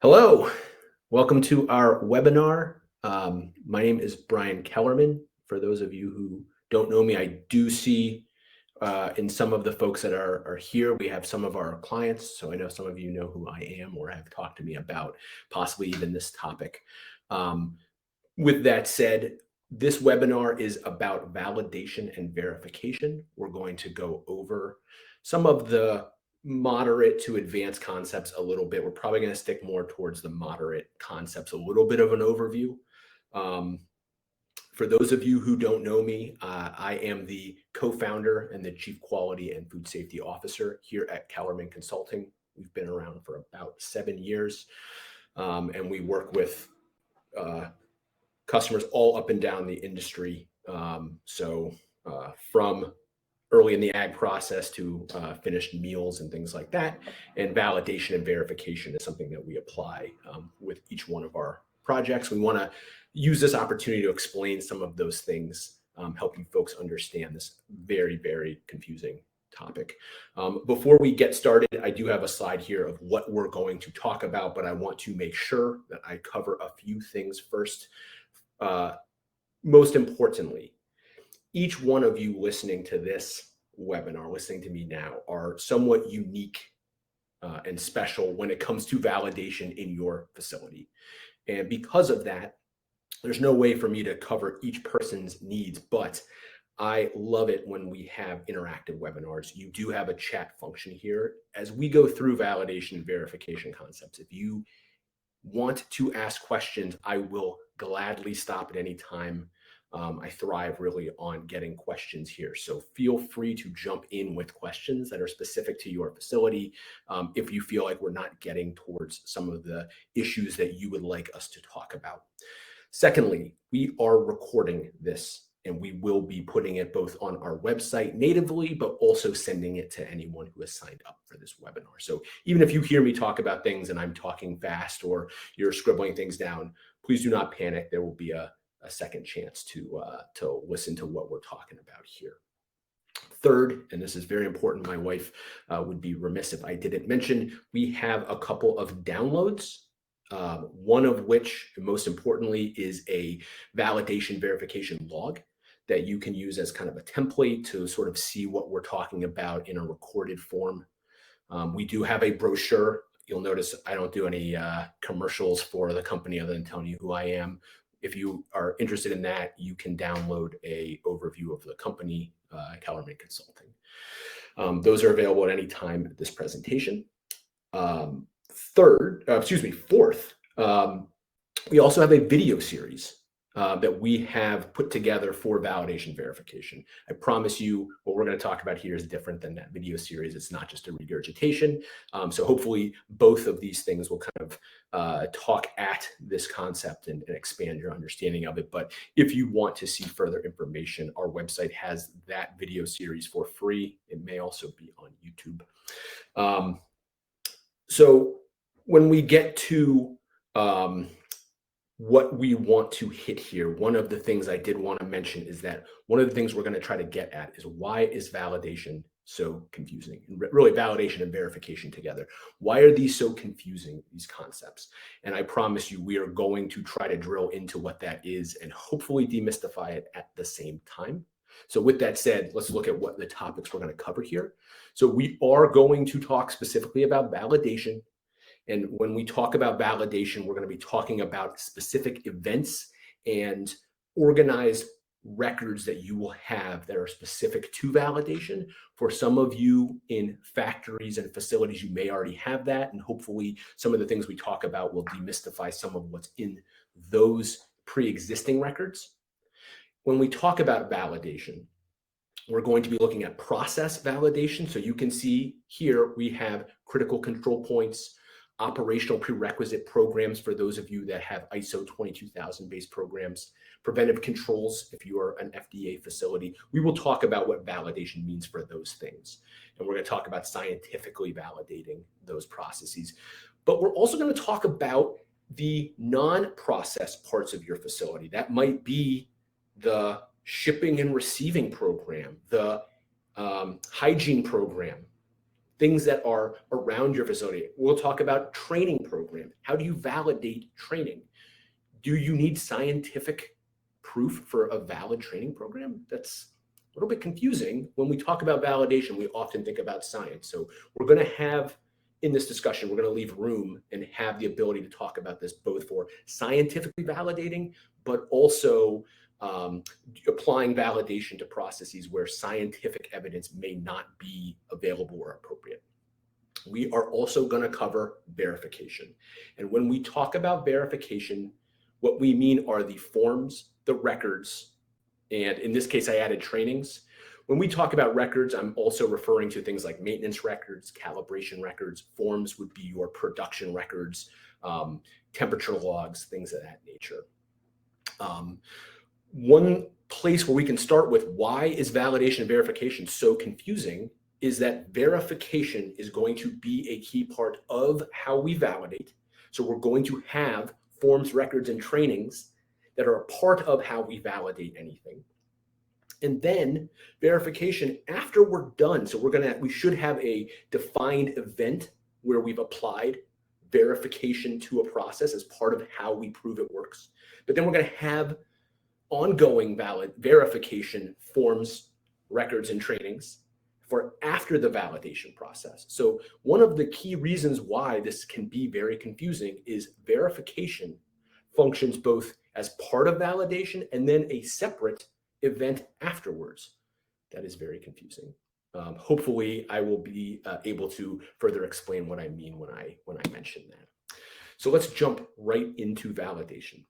Hello, welcome to our webinar. My name is Brian Kellerman. For those of you who don't know me, I do see in some of the folks that are here, we have some of our clients. So I know some of you know who I am or have talked to me about possibly even this topic. With that said, this webinar is about validation and verification. We're going to go over some of the moderate to advanced concepts a little bit. We're probably going to stick more towards the moderate concepts, a little bit of an overview. For those of you who don't know me, I am the co-founder and the Chief Quality and Food Safety Officer here at Kellerman Consulting. We've been around for about 7 years, and we work with customers all up and down the industry. From early in the ag process to finished meals and things like that. And validation and verification is something that we apply with each one of our projects. We want to use this opportunity to explain some of those things, help you folks understand this very, very confusing topic. Before we get started, I do have a slide here of what we're going to talk about, but I want to make sure that I cover a few things first. Most importantly, each one of you listening to this webinar, listening to me now, are somewhat unique and special when it comes to validation in your facility. And because of that, there's no way for me to cover each person's needs, but I love it when we have interactive webinars. You do have a chat function here. As we go through validation and verification concepts, if you want to ask questions, I will gladly stop at any time. I thrive really on getting questions here. So feel free to jump in with questions that are specific to your facility if you feel like we're not getting towards some of the issues that you would like us to talk about. Secondly, we are recording this and we will be putting it both on our website natively, but also sending it to anyone who has signed up for this webinar. So even if you hear me talk about things and I'm talking fast or you're scribbling things down, please do not panic. There will be a second chance to listen to what we're talking about here. Third, and this is very important, my wife would be remiss if I didn't mention, we have a couple of downloads. One of which, most importantly, is a validation verification log that you can use as kind of a template to sort of see what we're talking about in a recorded form. We do have a brochure. You'll notice I don't do any commercials for the company other than telling you who I am. If you are interested in that, you can download an overview of the company, Kellerman Consulting. Those are available at any time at this presentation. Fourth, we also have a video series that we have put together for validation verification. I promise you what we're going to talk about here is different than that video series. It's not just a regurgitation. So hopefully both of these things will kind of talk at this concept and expand your understanding of it. But if you want to see further information, our website has that video series for free. It may also be on YouTube. So when we get to what we want to hit here, one of the things I did want to mention is that one of the things we're going to try to get at is why is validation so confusing? And really validation and verification together. Why are these so confusing, these concepts? And I promise you, we are going to try to drill into what that is and hopefully demystify it at the same time. So with that said, let's look at what the topics we're going to cover here. So we are going to talk specifically about validation. And when we talk about validation, we're going to be talking about specific events and organized records that you will have that are specific to validation. For some of you in factories and facilities, you may already have that. And hopefully some of the things we talk about will demystify some of what's in those pre-existing records. When we talk about validation, we're going to be looking at process validation. So you can see here we have critical control points, operational prerequisite programs for those of you that have ISO 22000 based programs, preventive controls if you are an FDA facility. We will talk about what validation means for those things. And we're going to talk about scientifically validating those processes. But we're also going to talk about the non-process parts of your facility. That might be the shipping and receiving program, the hygiene program, things that are around your facility. We'll talk about training program. How do you validate training? Do you need scientific proof for a valid training program? That's a little bit confusing. When we talk about validation, we often think about science. So we're going to have, in this discussion, we're going to leave room and have the ability to talk about this both for scientifically validating, but also applying validation to processes where scientific evidence may not be available or appropriate. We are also going to cover verification. And when we talk about verification, what we mean are the forms, the records, and in this case, I added trainings. When we talk about records, I'm also referring to things like maintenance records, calibration records. Forms would be your production records, temperature logs, things of that nature. One place where we can start with why is validation and verification so confusing is that verification is going to be a key part of how we validate. So we're going to have forms, records, and trainings that are a part of how we validate anything. And then verification after we're done. So we should have a defined event where we've applied verification to a process as part of how we prove it works. But then we're going to have ongoing valid verification forms, records, and trainings for after the validation process. So one of the key reasons why this can be very confusing is verification functions both as part of validation and then a separate event afterwards. That is very confusing. Hopefully I will be able to further explain what I mean when I mention that. So let's jump right into validation.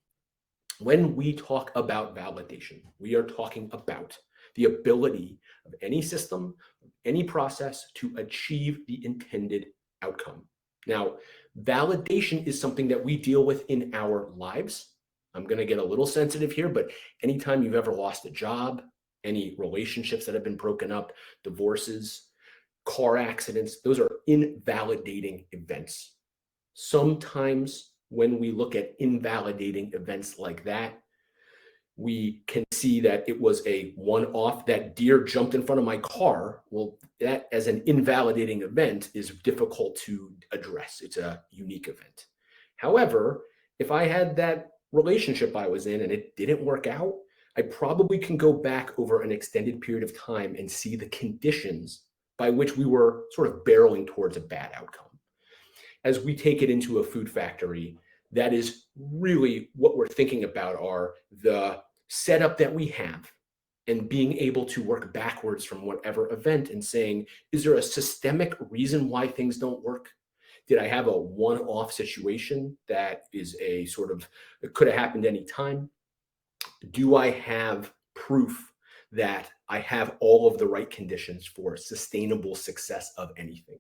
When we talk about validation, we are talking about the ability of any system, any process to achieve the intended outcome. Now, validation is something that we deal with in our lives. I'm going to get a little sensitive here, but anytime you've ever lost a job, any relationships that have been broken up, divorces, car accidents, those are invalidating events. Sometimes when we look at invalidating events like that, we can see that it was a one-off, that deer jumped in front of my car. Well, that as an invalidating event is difficult to address. It's a unique event. However, if I had that relationship I was in and it didn't work out, I probably can go back over an extended period of time and see the conditions by which we were sort of barreling towards a bad outcome. As we take it into a food factory, that is really what we're thinking about are the setup that we have and being able to work backwards from whatever event and saying, is there a systemic reason why things don't work? Did I have a one-off situation that is a sort of, it could have happened any time? Do I have proof that I have all of the right conditions for sustainable success of anything?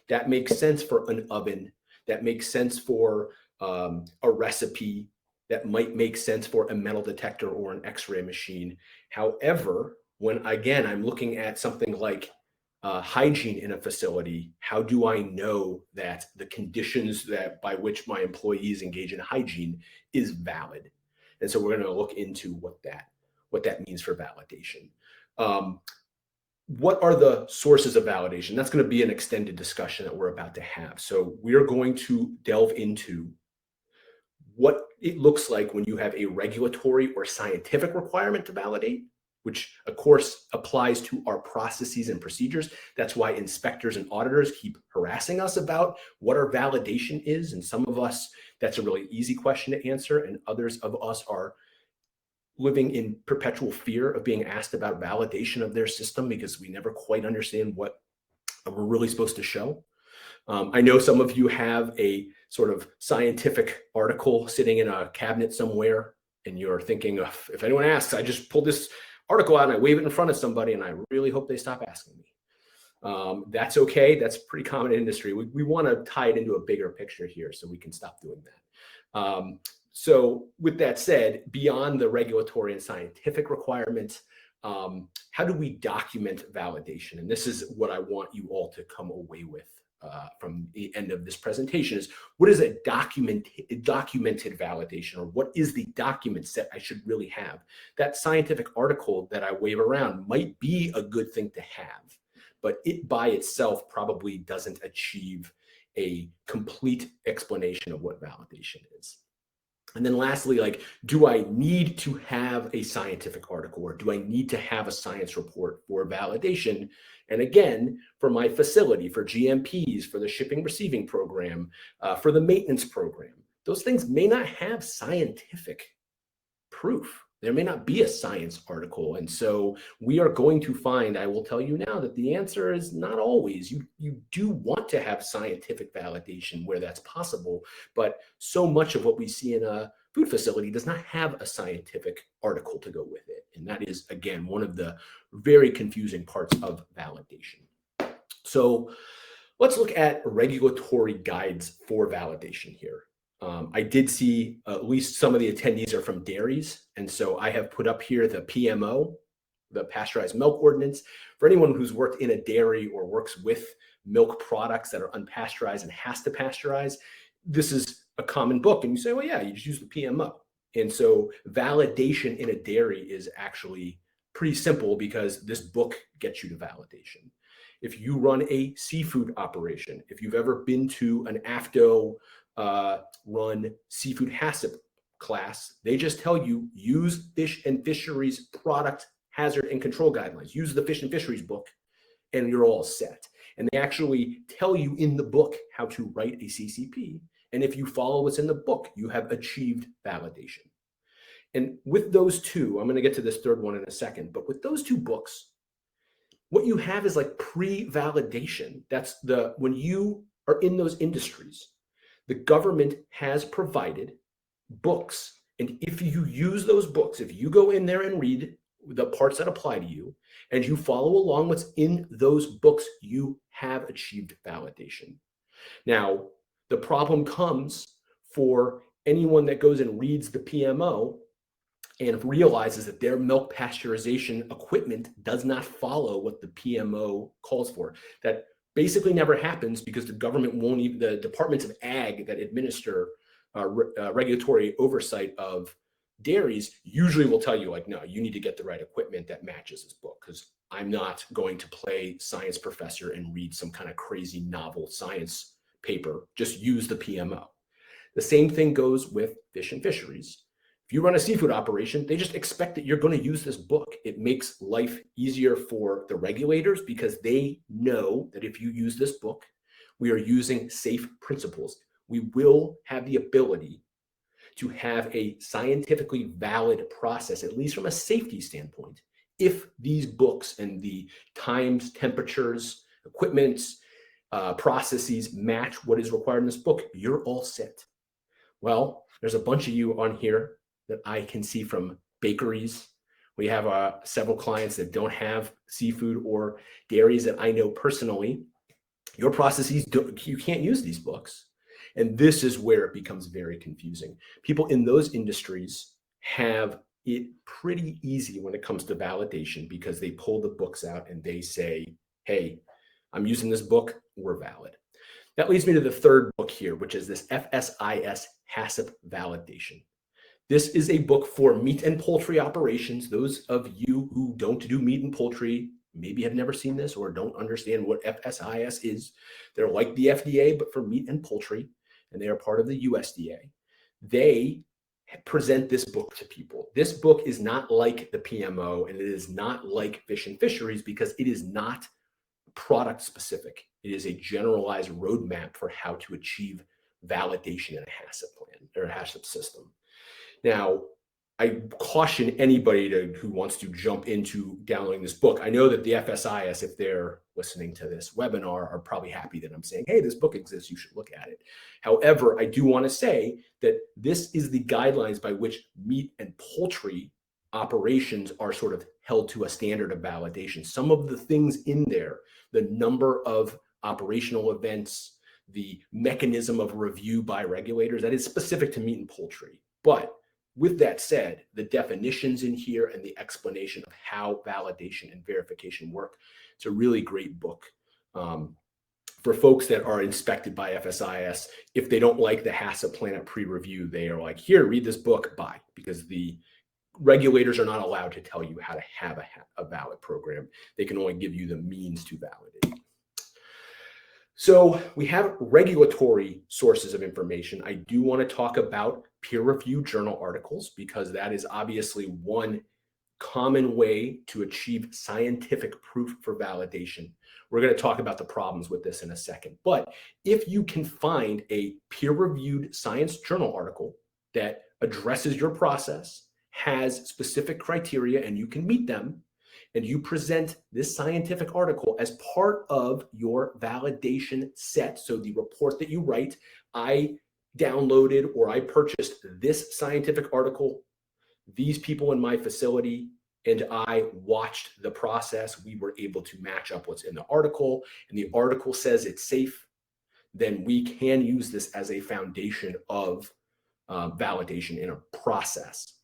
That makes sense for an oven. That makes sense for a recipe. That might make sense for a metal detector or an X-ray machine. However, when again, I'm looking at something like hygiene in a facility, how do I know that the conditions that by which my employees engage in hygiene is valid? And so we're going to look into what that means for validation. What are the sources of validation? That's going to be an extended discussion that we're about to have. So we are going to delve into what it looks like when you have a regulatory or scientific requirement to validate, which of course applies to our processes and procedures. That's why inspectors and auditors keep harassing us about what our validation is. And some of us, that's a really easy question to answer. And others of us are living in perpetual fear of being asked about validation of their system because we never quite understand what we're really supposed to show. I know some of you have a sort of scientific article sitting in a cabinet somewhere, and you're thinking, if anyone asks, I just pulled this article out and I wave it in front of somebody, and I really hope they stop asking me. That's okay. That's pretty common in industry. We want to tie it into a bigger picture here so we can stop doing that. So with that said, beyond the regulatory and scientific requirements, how do we document validation? And this is what I want you all to come away with from the end of this presentation is, what is a documented validation, or what is the document set I should really have? That scientific article that I wave around might be a good thing to have, but it by itself probably doesn't achieve a complete explanation of what validation is. And then lastly, like, do I need to have a scientific article, or do I need to have a science report for validation? And again, for my facility, for GMPs, for the shipping receiving program, for the maintenance program, those things may not have scientific proof. There may not be a science article. And so we are going to find, I will tell you now, that the answer is not always. You do want to have scientific validation where that's possible, but so much of what we see in a food facility does not have a scientific article to go with it. And that is, again, one of the very confusing parts of validation. So let's look at regulatory guides for validation here. I did see at least some of the attendees are from dairies. And so I have put up here the PMO, the Pasteurized Milk Ordinance. For anyone who's worked in a dairy or works with milk products that are unpasteurized and has to pasteurize, this is a common book. And you say, well, yeah, you just use the PMO. And so validation in a dairy is actually pretty simple because this book gets you to validation. If you run a seafood operation, if you've ever been to an AFTO run seafood HACCP class, they just tell you use Fish and Fisheries product hazard and control guidelines, use the Fish and Fisheries book, and you're all set. And they actually tell you in the book how to write a CCP. And if you follow what's in the book, you have achieved validation. And with those two, I'm going to get to this third one in a second, but with those two books, what you have is like pre-validation. That's when you are in those industries, the government has provided books. And if you use those books, if you go in there and read the parts that apply to you, and you follow along what's in those books, you have achieved validation. Now, the problem comes for anyone that goes and reads the PMO and realizes that their milk pasteurization equipment does not follow what the PMO calls for. That basically never happens because the government won't even, the departments of ag that administer regulatory oversight of dairies usually will tell you, like, no, you need to get the right equipment that matches this book, because I'm not going to play science professor and read some kind of crazy novel science paper. Just use the PMO. The same thing goes with Fish and Fisheries. If you run a seafood operation, they just expect that you're going to use this book. It makes life easier for the regulators because they know that if you use this book, we are using safe principles. We will have the ability to have a scientifically valid process, at least from a safety standpoint, if these books and the times, temperatures, equipments, processes match what is required in this book, you're all set. Well, there's a bunch of you on here that I can see from bakeries. We have several clients that don't have seafood or dairies that I know personally. Your processes, you can't use these books. And this is where it becomes very confusing. People in those industries have it pretty easy when it comes to validation because they pull the books out and they say, hey, I'm using this book, we're valid. That leads me to the third book here, which is this FSIS HACCP validation. This is a book for meat and poultry operations. Those of you who don't do meat and poultry maybe have never seen this or don't understand what FSIS is. They're like the FDA, but for meat and poultry, and they are part of the USDA. They present this book to people. This book is not like the PMO, and it is not like Fish and Fisheries because it is not product specific. It is a generalized roadmap for how to achieve validation in a HACCP plan or a HACCP system. Now, I caution anybody who wants to jump into downloading this book. I know that the FSIS, if they're listening to this webinar, are probably happy that I'm saying, hey, this book exists, you should look at it. However, I do want to say that this is the guidelines by which meat and poultry operations are sort of held to a standard of validation. Some of the things in there, the number of operational events, the mechanism of review by regulators, that is specific to meat and poultry. But with that said, the definitions in here and the explanation of how validation and verification work, it's a really great book. For folks that are inspected by FSIS, if they don't like the HACCP plan at pre-review, they are like, here, read this book, bye, because the regulators are not allowed to tell you how to have a valid program. They can only give you the means to validate. So we have regulatory sources of information. I do want to talk about peer-reviewed journal articles because that is obviously one common way to achieve scientific proof for validation. We're going to talk about the problems with this in a second. But if you can find a peer-reviewed science journal article that addresses your process, has specific criteria, and you can meet them, and you present this scientific article as part of your validation set. So the report that you write, I downloaded or I purchased this scientific article, these people in my facility, and I watched the process. We were able to match up what's in the article, and the article says it's safe. Then we can use this as a foundation of validation in a process.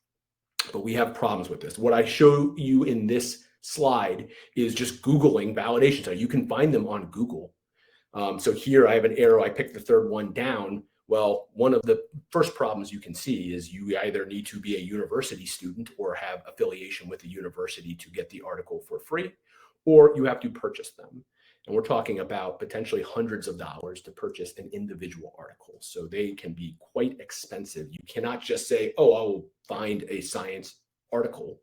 But we have problems with this. What I show you in this slide is just Googling validation. So you can find them on Google. So here I have an arrow. I picked the third one down. Well, one of the first problems you can see is you either need to be a university student or have affiliation with the university to get the article for free, or you have to purchase them. And we're talking about potentially hundreds of dollars to purchase an individual article. So they can be quite expensive. You cannot just say, oh, I'll find a science article.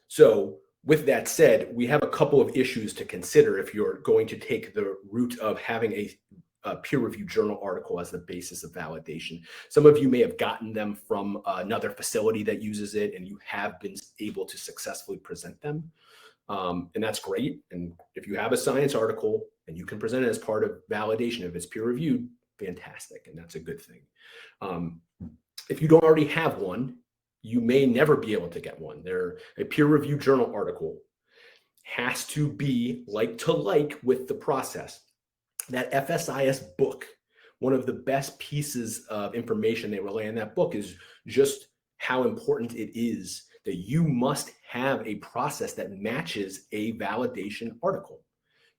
So with that said, we have a couple of issues to consider if you're going to take the route of having a peer-reviewed journal article as the basis of validation. Some of you may have gotten them from another facility that uses it, and you have been able to successfully present them. And that's great. And if you have a science article and you can present it as part of validation, if it's peer-reviewed, fantastic, and that's a good thing. If you don't already have one, you may never be able to get one. A peer-reviewed journal article has to be like to like with the process. That FSIS book, one of the best pieces of information they relay in that book is just how important it is that you must have a process that matches a validation article.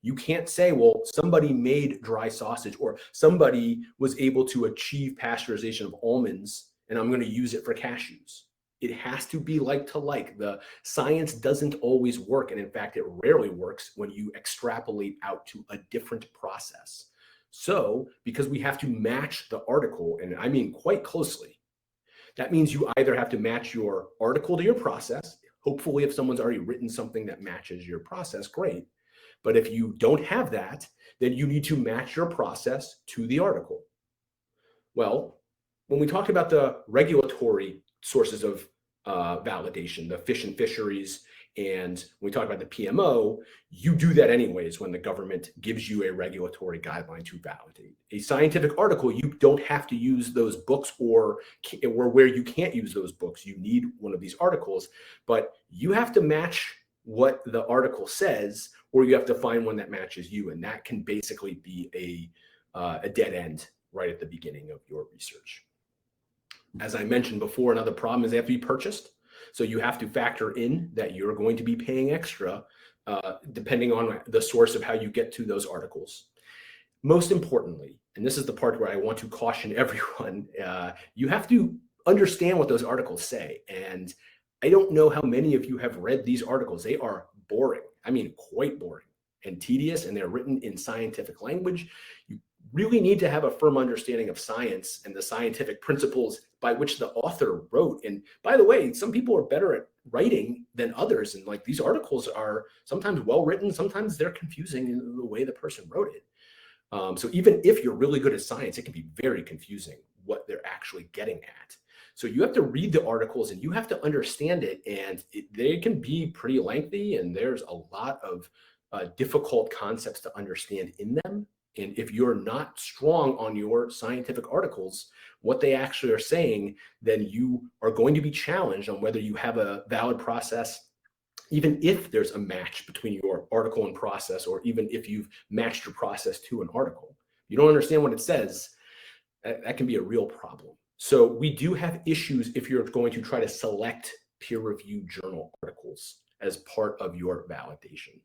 You can't say, well, somebody made dry sausage or somebody was able to achieve pasteurization of almonds and I'm going to use it for cashews. It has to be like to like. The science doesn't always work. And in fact, it rarely works when you extrapolate out to a different process. So because we have to match the article, and I mean quite closely, that means you either have to match your article to your process. Hopefully, if someone's already written something that matches your process, great. But if you don't have that, then you need to match your process to the article. Well, when we talked about the regulatory sources of validation, the fish and fisheries, and when we talk about the PMO, you do that anyways when the government gives you a regulatory guideline to validate. A scientific article, you don't have to use those books or where you can't use those books. You need one of these articles, but you have to match what the article says, or you have to find one that matches you. And that can basically be a dead end right at the beginning of your research. As I mentioned before, another problem is they have to be purchased. So you have to factor in that you're going to be paying extra depending on the source of how you get to those articles. Most importantly, and this is the part where I want to caution everyone, you have to understand what those articles say. And I don't know how many of you have read these articles. They are boring. I mean, quite boring and tedious, and they're written in scientific language. You really need to have a firm understanding of science and the scientific principles by which the author wrote. And by the way, some people are better at writing than others. And like these articles are sometimes well written, sometimes they're confusing in the way the person wrote it. So even if you're really good at science, it can be very confusing what they're actually getting at. So you have to read the articles and you have to understand it, and they can be pretty lengthy, and there's a lot of difficult concepts to understand in them. And if you're not strong on your scientific articles, what they actually are saying, then you are going to be challenged on whether you have a valid process, even if there's a match between your article and process, or even if you've matched your process to an article. You don't understand what it says, that can be a real problem. So we do have issues if you're going to try to select peer-reviewed journal articles as part of your validation.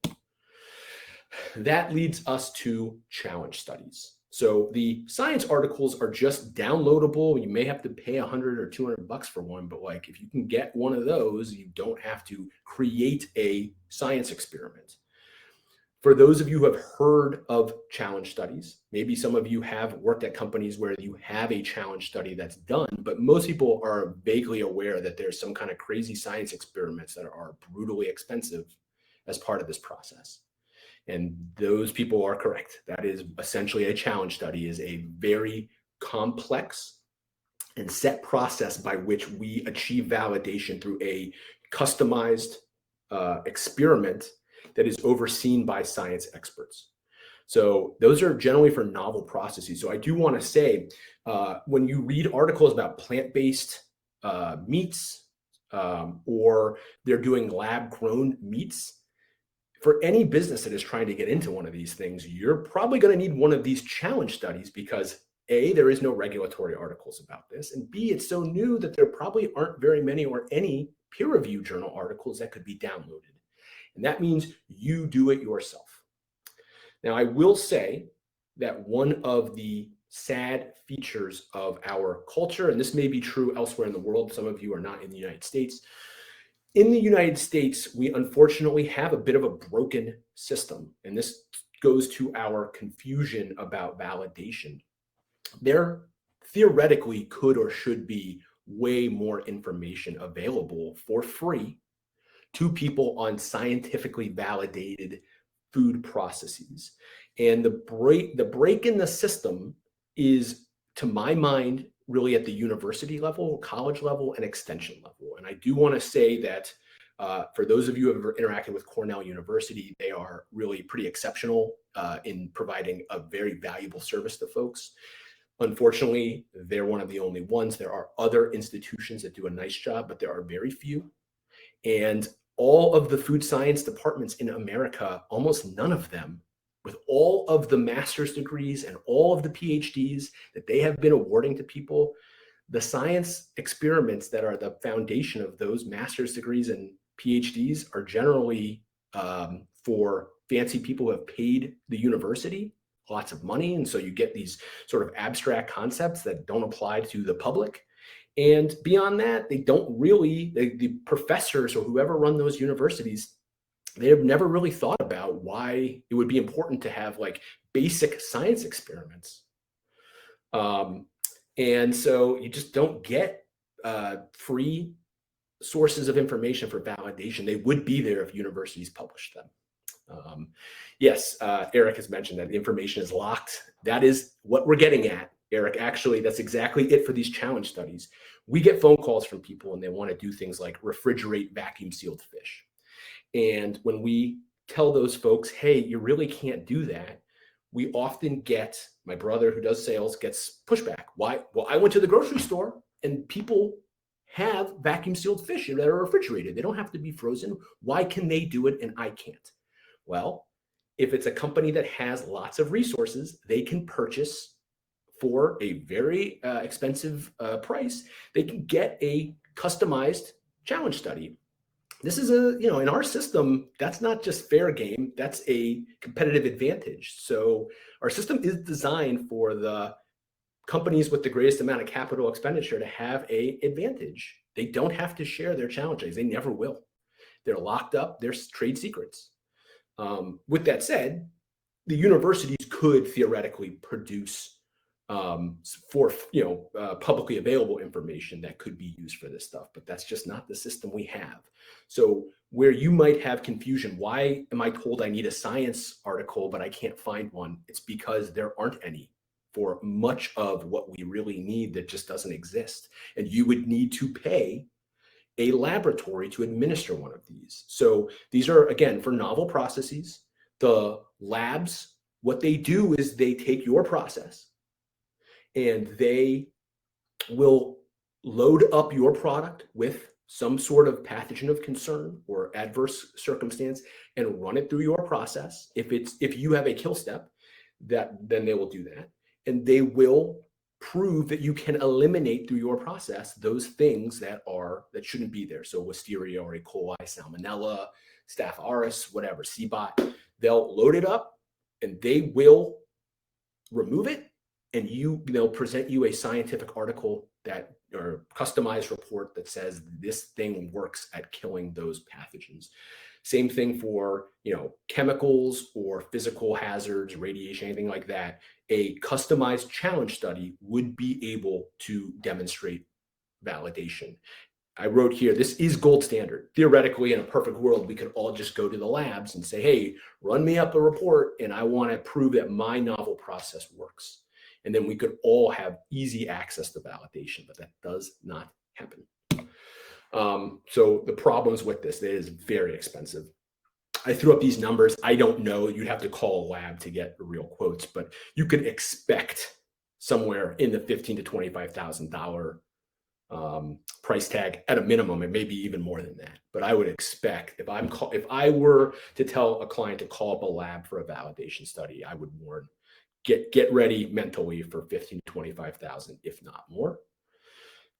That leads us to challenge studies. So the science articles are just downloadable. You may have to pay $100 or $200 for one, but like if you can get one of those, you don't have to create a science experiment. For those of you who have heard of challenge studies, maybe some of you have worked at companies where you have a challenge study that's done, but most people are vaguely aware that there's some kind of crazy science experiments that are brutally expensive as part of this process. And those people are correct. That is essentially a challenge study, is a very complex and set process by which we achieve validation through a customized experiment that is overseen by science experts. So those are generally for novel processes. So I do want to say, when you read articles about plant-based meats, or they're doing lab-grown meats, for any business that is trying to get into one of these things, you're probably going to need one of these challenge studies because A, there is no regulatory articles about this, and B, it's so new that there probably aren't very many or any peer-reviewed journal articles that could be downloaded. And that means you do it yourself. Now, I will say that one of the sad features of our culture, and this may be true elsewhere in the world, some of you are not in the United States. In the United States, we unfortunately have a bit of a broken system, and this goes to our confusion about validation. There theoretically could or should be way more information available for free to people on scientifically validated food processes. And the break in the system is, to my mind, really at the university level, college level, and extension level. And I do want to say that for those of you who have ever interacted with Cornell University, they are really pretty exceptional in providing a very valuable service to folks. Unfortunately, they're one of the only ones. There are other institutions that do a nice job, but there are very few. And all of the food science departments in America, almost none of them, with all of the master's degrees and all of the PhDs that they have been awarding to people, the science experiments that are the foundation of those master's degrees and PhDs are generally for fancy people who have paid the university lots of money. And so you get these sort of abstract concepts that don't apply to the public. And beyond that, they don't really, the professors or whoever run those universities, they have never really thought about why it would be important to have like basic science experiments. And so you just don't get free sources of information for validation. They would be there if universities published them. Yes, Eric has mentioned that the information is locked. That is what we're getting at, Eric. Actually, that's exactly it for these challenge studies. We get phone calls from people and they want to do things like refrigerate vacuum sealed fish. And when we tell those folks, hey, you really can't do that, we often get, my brother who does sales gets pushback. Why? Well, I went to the grocery store and people have vacuum sealed fish that are refrigerated. They don't have to be frozen. Why can they do it and I can't? Well, if it's a company that has lots of resources, they can purchase for a very expensive price. They can get a customized challenge study. This is in our system, that's not just fair game, that's a competitive advantage. So our system is designed for the companies with the greatest amount of capital expenditure to have an advantage. They don't have to share their challenges. They never will. They're locked up. There's trade secrets. With that said, the universities could theoretically produce publicly available information that could be used for this stuff, but that's just not the system we have. So where you might have confusion, why am I told I need a science article, but I can't find one? It's because there aren't any for much of what we really need that just doesn't exist. And you would need to pay a laboratory to administer one of these. So these are, again, for novel processes. The labs, what they do is they take your process and they will load up your product with some sort of pathogen of concern or adverse circumstance and run it through your process. If you have a kill step, then they will do that. And they will prove that you can eliminate through your process those things that shouldn't be there. So Listeria or E. coli, Salmonella, Staph aureus, whatever, CBOT, they'll load it up and they will remove it, and they'll present you a scientific article that or customized report that says this thing works at killing those pathogens. Same thing for chemicals or physical hazards, radiation, anything like that. A customized challenge study would be able to demonstrate validation. I wrote here, this is gold standard. Theoretically, in a perfect world, we could all just go to the labs and say, hey, run me up a report, and I want to prove that my novel process works. And then we could all have easy access to validation, but that does not happen. So the problems with this, it is very expensive. I threw up these numbers. I don't know. You'd have to call a lab to get real quotes, but you could expect somewhere in the $15,000 to $25,000 price tag at a minimum, and maybe even more than that. But I would expect if I were to tell a client to call up a lab for a validation study, I would warn, get ready mentally for $15,000 to $25,000, if not more.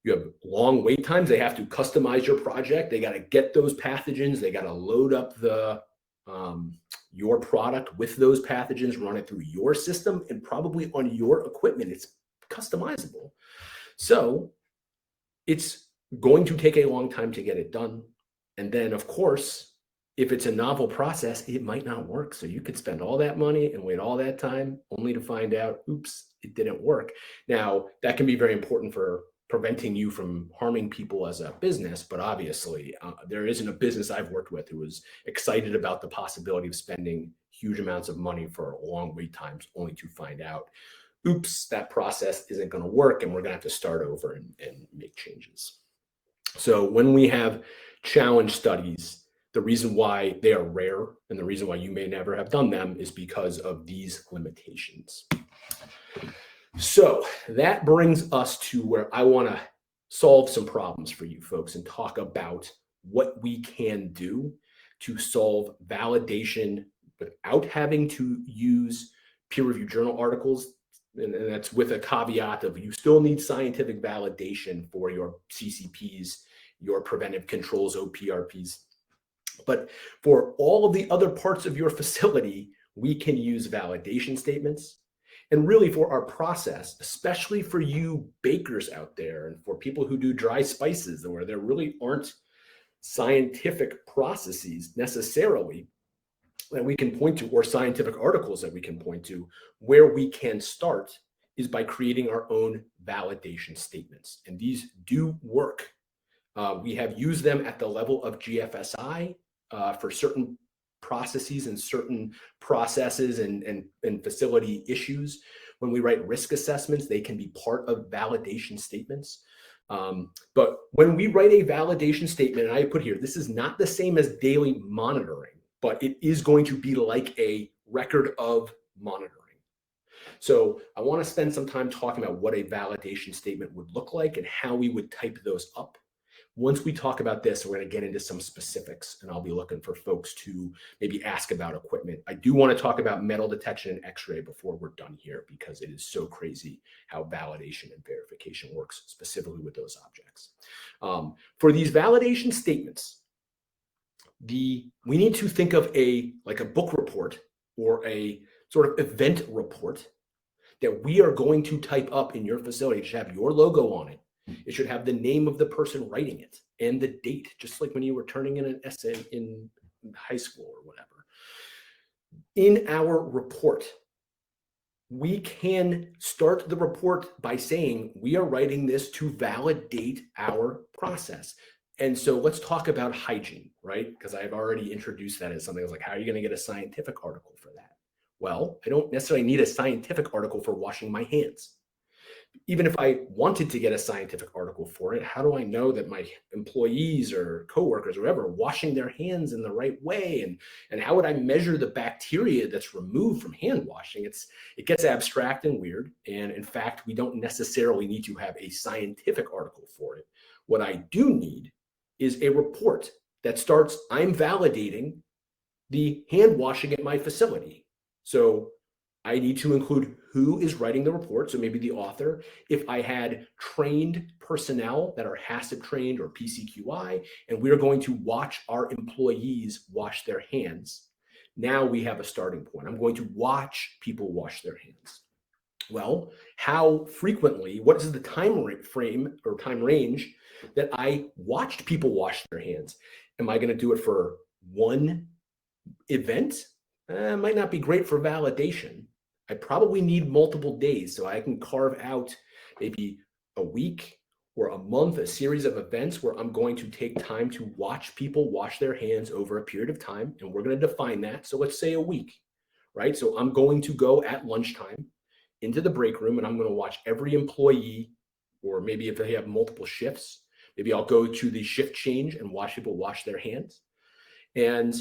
You have long wait times. They have to customize your project. They got to get those pathogens. They got to load up your product with those pathogens, run it through your system, and probably on your equipment. It's customizable. So it's going to take a long time to get it done. And then, of course, if it's a novel process, it might not work. So you could spend all that money and wait all that time only to find out, oops, it didn't work. Now, that can be very important for preventing you from harming people as a business. But obviously, there isn't a business I've worked with who was excited about the possibility of spending huge amounts of money for long wait times only to find out, oops, that process isn't going to work, and we're going to have to start over and make changes. So when we have challenge studies, the reason why they are rare and the reason why you may never have done them is because of these limitations. So that brings us to where I want to solve some problems for you folks and talk about what we can do to solve validation without having to use peer-reviewed journal articles. And that's with a caveat of you still need scientific validation for your CCPs, your preventive controls, OPRPs. But for all of the other parts of your facility, we can use validation statements. And really for our process, especially for you bakers out there and for people who do dry spices where there really aren't scientific processes necessarily that we can point to or scientific articles that we can point to, where we can start is by creating our own validation statements. And these do work. We have used them at the level of GFSI for certain processes and certain processes and facility issues. When we write risk assessments, they can be part of validation statements. But when we write a validation statement, and I put here, this is not the same as daily monitoring, but it is going to be like a record of monitoring. So I want to spend some time talking about what a validation statement would look like and how we would type those up. Once we talk about this, we're going to get into some specifics, and I'll be looking for folks to maybe ask about equipment. I do want to talk about metal detection and X-ray before we're done here, because it is so crazy how validation and verification works specifically with those objects. For these validation statements, we need to think of like a book report or a sort of event report that we are going to type up in your facility. It should have your logo on it. It should have the name of the person writing it and the date, just like when you were turning in an essay in high school or whatever. In our report, we can start the report by saying we are writing this to validate our process. And so let's talk about hygiene, right? Because I've already introduced that as something. I was like, how are you going to get a scientific article for that? Well, I don't necessarily need a scientific article for washing my hands. Even if I wanted to get a scientific article for it, how do I know that my employees or coworkers or whatever are washing their hands in the right way? And how would I measure the bacteria that's removed from hand washing? It gets abstract and weird. And in fact, we don't necessarily need to have a scientific article for it. What I do need is a report that starts, I'm validating the hand washing at my facility. So I need to include who is writing the report, so maybe the author. If I had trained personnel that are HACCP trained or PCQI, and we're going to watch our employees wash their hands, now we have a starting point. I'm going to watch people wash their hands. Well, how frequently, what is the frame or time range that I watched people wash their hands? Am I going to do it for one event? Might not be great for validation. I probably need multiple days, so I can carve out maybe a week or a month, a series of events where I'm going to take time to watch people wash their hands over a period of time, and we're going to define that. So let's say a week, right? So I'm going to go at lunchtime into the break room and I'm going to watch every employee, or maybe if they have multiple shifts, maybe I'll go to the shift change and watch people wash their hands. And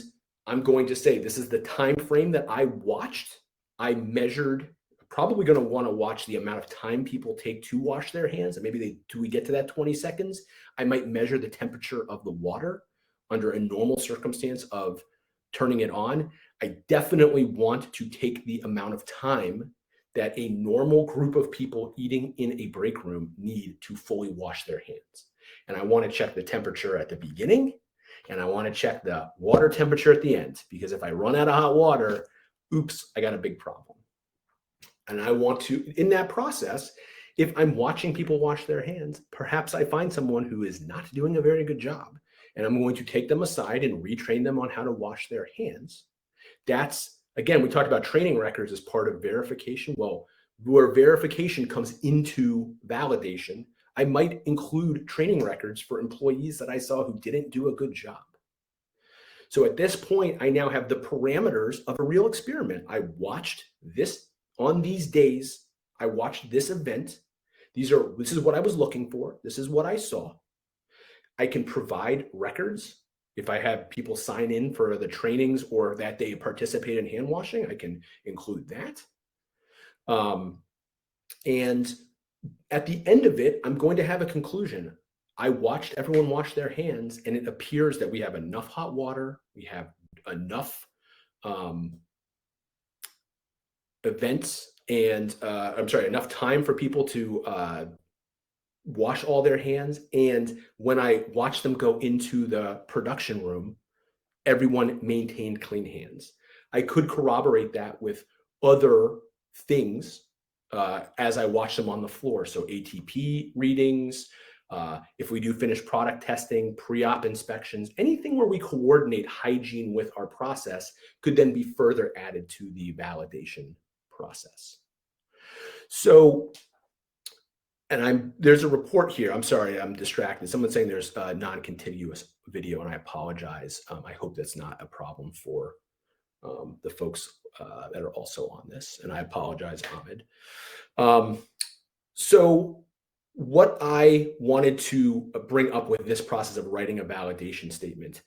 I'm going to say, this is the time frame that I watched. I measured, probably going to want to watch the amount of time people take to wash their hands. And maybe do we get to that 20 seconds? I might measure the temperature of the water under a normal circumstance of turning it on. I definitely want to take the amount of time that a normal group of people eating in a break room need to fully wash their hands. And I want to check the temperature at the beginning, and I want to check the water temperature at the end, because if I run out of hot water, oops, I got a big problem. And I want to, in that process, if I'm watching people wash their hands, perhaps I find someone who is not doing a very good job, and I'm going to take them aside and retrain them on how to wash their hands. That's, again, we talked about training records as part of verification. Well, where verification comes into validation, I might include training records for employees that I saw who didn't do a good job. So at this point, I now have the parameters of a real experiment. I watched this on these days. I watched this event. This is what I was looking for. This is what I saw. I can provide records. If I have people sign in for the trainings or that they participate in hand washing, I can include that. And at the end of it, I'm going to have a conclusion. I watched everyone wash their hands, and it appears that we have enough hot water. We have enough events and enough time for people to wash all their hands. And when I watched them go into the production room, everyone maintained clean hands. I could corroborate that with other things as I watch them on the floor. So ATP readings, if we do finished product testing, pre-op inspections, anything where we coordinate hygiene with our process could then be further added to the validation process. So, and there's a report here. I'm sorry, I'm distracted. Someone's saying there's a non-contiguous video, and I apologize. I hope that's not a problem for the folks that are also on this, and I apologize, Ahmed. So what I wanted to bring up with this process of writing a validation statement,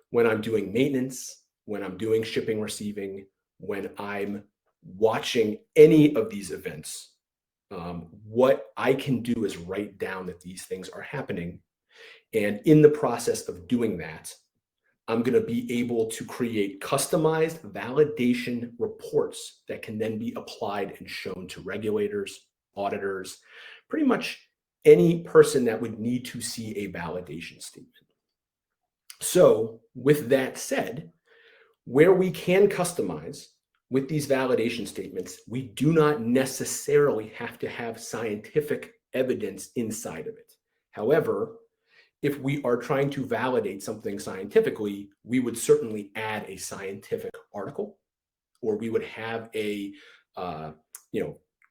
when I'm doing maintenance, when I'm doing shipping, receiving, when I'm watching any of these events, what I can do is write down that these things are happening. And in the process of doing that, I'm going to be able to create customized validation reports that can then be applied and shown to regulators, auditors, pretty much any person that would need to see a validation statement. So with that said, where we can customize with these validation statements, we do not necessarily have to have scientific evidence inside of it. However, if we are trying to validate something scientifically, we would certainly add a scientific article, or we would have a,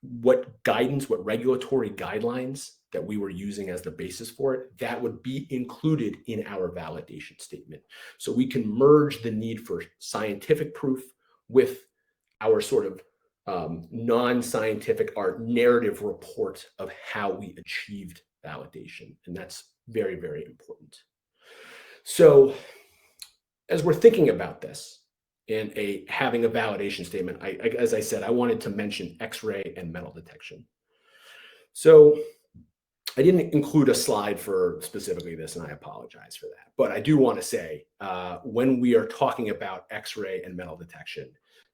what guidance, what regulatory guidelines that we were using as the basis for it, that would be included in our validation statement. So we can merge the need for scientific proof with our sort of non-scientific, our narrative report of how we achieved validation. And that's very, very important. So as we're thinking about this and having a validation statement, as I said, I wanted to mention X-ray and metal detection. So I didn't include a slide for specifically this, and I apologize for that. But I do want to say, when we are talking about X-ray and metal detection,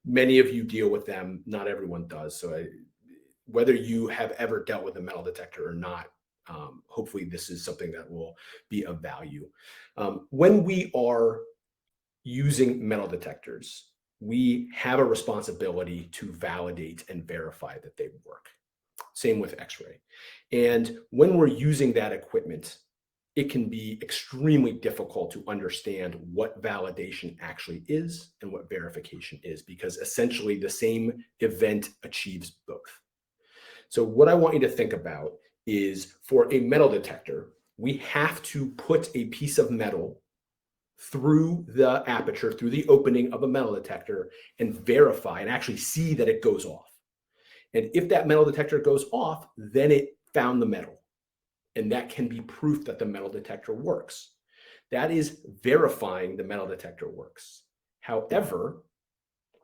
many of you deal with them, not everyone does. So whether you have ever dealt with a metal detector or not, hopefully this is something that will be of value. When we are using metal detectors, we have a responsibility to validate and verify that they work. Same with X-ray. And when we're using that equipment, it can be extremely difficult to understand what validation actually is and what verification is, because essentially the same event achieves both. So what I want you to think about is, for a metal detector, we have to put a piece of metal through the aperture, through the opening of a metal detector, and verify and actually see that it goes off. And if that metal detector goes off, then it found the metal. And that can be proof that the metal detector works. That is verifying the metal detector works. However,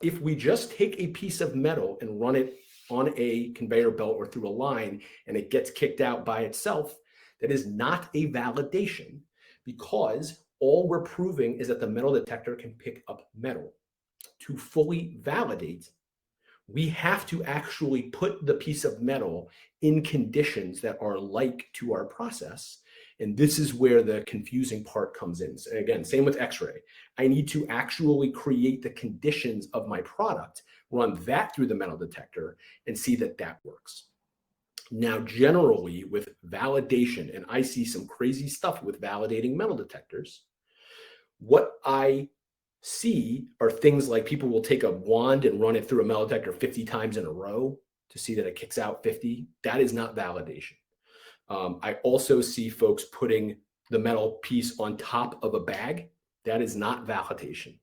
if we just take a piece of metal and run it on a conveyor belt or through a line and it gets kicked out by itself, that is not a validation, because all we're proving is that the metal detector can pick up metal. To fully validate, we have to actually put the piece of metal in conditions that are like to our process. And this is where the confusing part comes in. So again, same with X-ray. I need to actually create the conditions of my product, run that through the metal detector, and see that that works. Now, generally with validation, and I see some crazy stuff with validating metal detectors, what I see are things like people will take a wand and run it through a metal detector 50 times in a row to see that it kicks out 50. That is not validation. I also see folks putting the metal piece on top of a bag. That is not validation.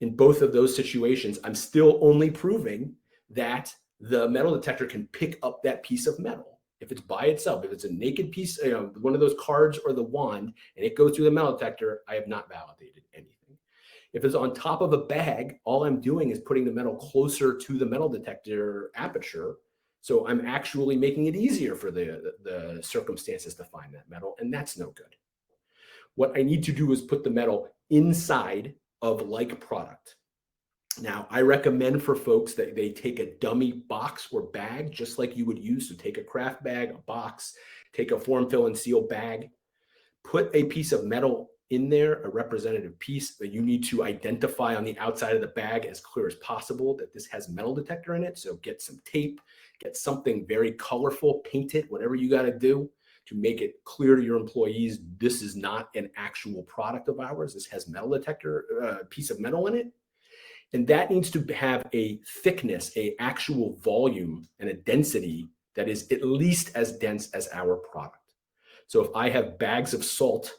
In both of those situations, I'm still only proving that the metal detector can pick up that piece of metal. If it's by itself, if it's a naked piece, one of those cards or the wand, and it goes through the metal detector, I have not validated anything. If it's on top of a bag, all I'm doing is putting the metal closer to the metal detector aperture. So I'm actually making it easier for the circumstances to find that metal, and that's no good. What I need to do is put the metal inside of like product. Now, I recommend for folks that they take a dummy box or bag, just like you would use. So take a craft bag, a box, take a form, fill, and seal bag, put a piece of metal in there, a representative piece that you need to identify on the outside of the bag as clear as possible that this has metal detector in it. So get some tape, get something very colorful, paint it, whatever you got to do to make it clear to your employees, this is not an actual product of ours. This has metal detector, piece of metal in it. And that needs to have a thickness, a actual volume, and a density that is at least as dense as our product. So if I have bags of salt,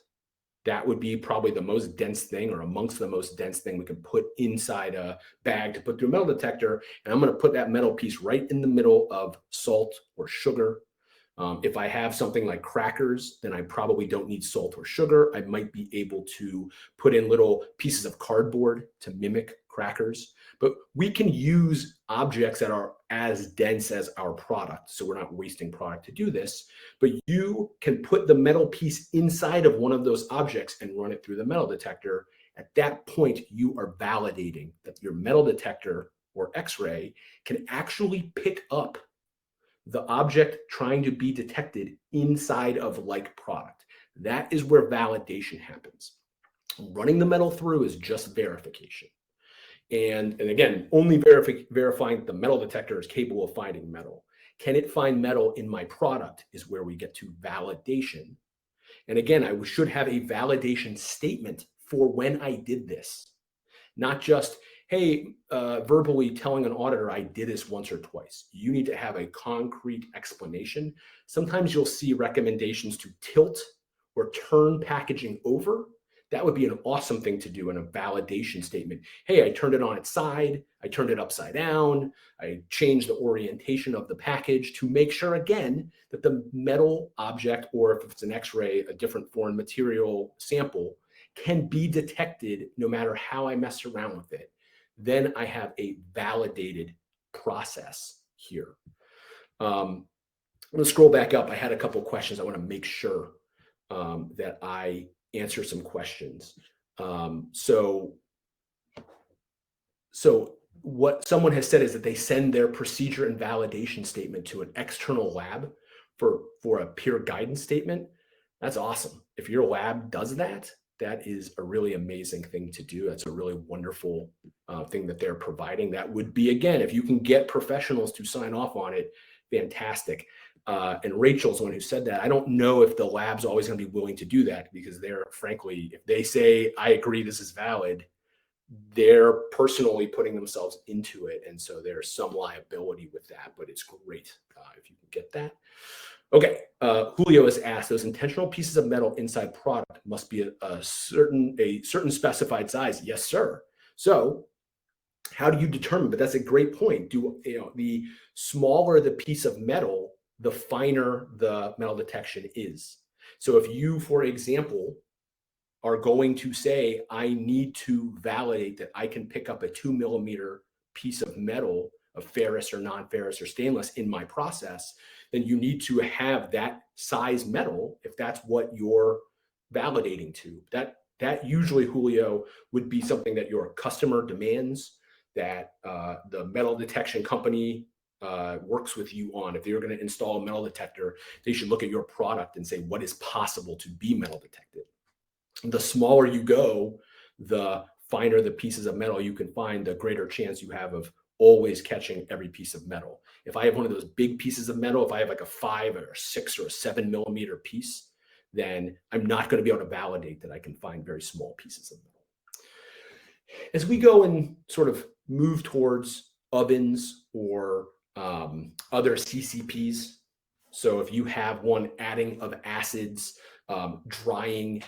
that would be probably the most dense thing, or amongst the most dense thing we can put inside a bag to put through a metal detector. And I'm going to put that metal piece right in the middle of salt or sugar. If I have something like crackers, then I probably don't need salt or sugar. I might be able to put in little pieces of cardboard to mimic crackers. But we can use objects that are as dense as our product, so we're not wasting product to do this. But you can put the metal piece inside of one of those objects and run it through the metal detector. At that point, you are validating that your metal detector or X-ray can actually pick up the object trying to be detected inside of like product. That is where validation happens. Running the metal through is just verification. And again, only verifying that the metal detector is capable of finding metal. Can it find metal in my product is where we get to validation. And again, I should have a validation statement for when I did this, not just, hey, verbally telling an auditor I did this once or twice. You need to have a concrete explanation. Sometimes you'll see recommendations to tilt or turn packaging over. That would be an awesome thing to do in a validation statement. Hey, I turned it on its side. I turned it upside down. I changed the orientation of the package to make sure, again, that the metal object, or if it's an X-ray, a different foreign material sample, can be detected no matter how I mess around with it. Then I have a validated process here. I'm going to scroll back up. I had a couple of questions. I want to make sure that I answer some questions. So what someone has said is that they send their procedure and validation statement to an external lab for a peer guidance statement. That's awesome. If your lab does that, that is a really amazing thing to do. That's a really wonderful thing that they're providing. That would be, again, if you can get professionals to sign off on it, fantastic. And Rachel's the one who said that. I don't know if the lab's always going to be willing to do that, because they're, frankly, if they say, I agree, this is valid, they're personally putting themselves into it. And so there's some liability with that, but it's great if you can get that. Okay, Julio has asked, those intentional pieces of metal inside product must be a certain specified size. Yes, sir. So how do you determine? But that's a great point. The smaller the piece of metal, the finer the metal detection is. So if you, for example, are going to say, I need to validate that I can pick up a 2 millimeter piece of metal, of ferrous or non-ferrous or stainless in my process, then you need to have that size metal if that's what you're validating to. That usually, Julio, would be something that your customer demands, that the metal detection company works with you on. If you're going to install a metal detector, they should look at your product and say, what is possible to be metal detected? The smaller you go, the finer the pieces of metal you can find, the greater chance you have of always catching every piece of metal. If I have one of those big pieces of metal, if I have like a 5 or 6 or a 7 millimeter piece, then I'm not going to be able to validate that I can find very small pieces of metal. As we go and sort of move towards ovens or other CCPs, so if you have one adding of acids, drying,